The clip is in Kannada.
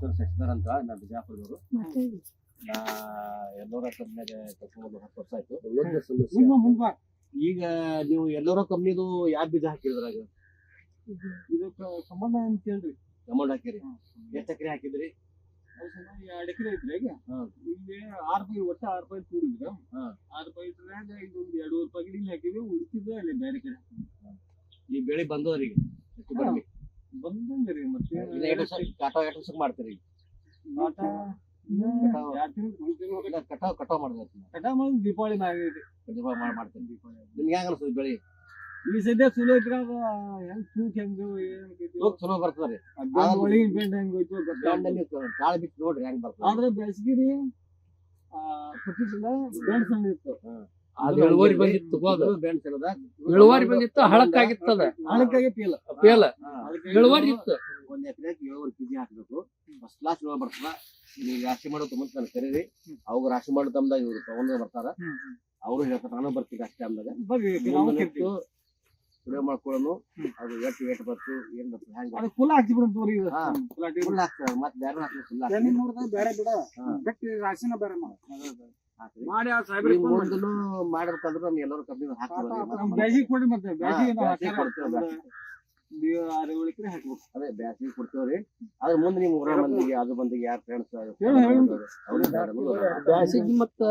ಈಶ್ವರ್ ಶಶಿಧರ್ ಅಂತ ನಾ ಬಿಜಾಪುರದವರು. ನಾ ಎಲ್ಲೋರ ಕಂಪ್ನಿಯಾಗ ತಗೊಂಡು 10 ವರ್ಷ ಆಯ್ತು. ಈಗ ನೀವು ಎಲ್ಲೋರ ಕಂಪ್ನಿದು ಯಾವ ಬೀಜ ಹಾಕಿದ್ರಾಗ? ಇದಕ್ಕೆ ಸಂಬಂಧ ಅಂತ ಹೇಳ್ರಿ. ಅಮೌಂಟ್ ಹಾಕಿರಿ? ಎಷ್ಟು ಎಕರೆ ಹಾಕಿದ್ರಿ? 2 ಎಕರೆ ಐತ್ರಿ. ಈಗ ಇಲ್ಲಿ 6 ರೂಪಾಯಿ ಒಟ್ಟು 6 ರೂಪಾಯಿ ಕೂಡಿದ್ರು. 6 ರೂಪಾಯಿ ಇದ್ರಾಗ ಇದೊಂದು 2 ರೂಪಾಯಿ ಇಲ್ಲಿ ಹಾಕಿದ್ವಿ. ಉಳಿತಿದ್ದು ಅಲ್ಲಿ ಬೇರೆ ಕಡೆ ಈ ಬೆಳೆ ಬಂದವರಿಗೆ ಎಷ್ಟು ಕಡಿಮೆ ಬಂದಂಗ್ರಿ. ಮತ್ತೆ ಕಟಾವ್ ಎಷ್ಟು ವರ್ಷಕ್ಕೆ ಮಾಡ್ತೀರಿ? ಕಟಾವ್ ಮಾಡ್ಬೇಕು. ಕಟಾವ್ ಮಾಡಿ ದೀಪಾವಳಿ ಮಾಡ್ತೀನಿ. ನಿಮ್ಗೆ ಹೆಂಗ ಅನ್ಸುತ್ತೆ ಬೆಳೆ? ಈ ಸದ್ಯ ಚಲೋ ಐತ್ರಿ. ಅದ ಹೆಂಗ್ ತೂಕ ಹೆಂಗ್ ಚಲೋ ಬರ್ತದ್ರಿ. ಒಳಗಿನ ಬೆಂಡ್ ಹೆಂಗ್ ಹೋಯ್ತು ಕಾಳು ಬಿಟ್ಟು ನೋಡ್ರಿ ಹೆಂಗ್ ಬರ್ತದೆ. ಆದ್ರೆ ಬೇಸಿಗೆರಿ ಪ್ರತಿ ಸಲ ಬೆಂಡ್ ಸಣ್ಣ ಇತ್ತು. ಇಳುವರಿ ಬಂದಿತ್ತು, ಇಳುವರಿ ಬಂದಿತ್ತು, ಹಳಕ್ಕಾಗಿತ್ತದ. ಹಳಕ್ಕಾಗಿ ಪೇಲ ಇಳುವರಿ ಇತ್ತು. 1 ಎಕರೆಗೆ 7 ಕೆಜಿ ಹಾಕ್ಬೇಕು. ಫಸ್ಟ್ ಕ್ಲಾಸ್ ಇಳುವರಿ ಬರ್ತದ. ನೀವು ರಾಶಿ ಮಾಡೋ ತುಂಬ ಕರೀರಿ. ಅವಾಗ ರಾಶಿ ಮಾಡೋ ತಮ್ದಾಗ ಇವ್ರು ತಗೊಂಡ್ ಬರ್ತಾರ. ಅವರು ಹೇಳ್ತಾರೆ ನಾನು ಬರ್ತೀನಿ ಅಷ್ಟೇ ಅಂದಾಗ ಸುಳೆ ಮಾಡ್ಕೊಳ್ಳೋನು. ಅದು ಎಷ್ಟು ಬರ್ತು ಏನ್ ಬರ್ತು ಹೆಂಗ ಫುಲ್ ಹಾಕ್ಸಿ ಬಿಡ್ರಿ. ಫುಲ್ ಹಾಕ್ತಾರೆ. ಮತ್ತೆ ಬೇರೆ ಹಾಕ್ತಾರೆ. ಬೇರೆ ಬಿಡ ರಾಶಿನ ಬೇರೆ ಮಾಡಿ ಮಾಡ್ಬೇಕಂದ್ರೆ ನಮ್ ಎಲ್ಲರೂ ಕಂಪ್ನಿ ಹಾಕ್ತಾರೆ. ಬ್ಯಾಸಿಗೆ ಕೊಡಿ. ಮತ್ತೆ ಬ್ಯಾಸಿಗೆ ಹಾಕ್ಬೇಕು. ಅದೇ ಬ್ಯಾಸಿಗೆ ಕೊಡ್ತೇವ್ರಿ. ಅದ್ರ ಮುಂದೆ ನಿಮ್ ಊರ ಮಂದಿಗೆ ಅದು ಮಂದಿಗೆ ಯಾರು ಫ್ರೆಂಡ್ಸ್ ಬ್ಯಾಸಿಗೆ ಮತ್ತ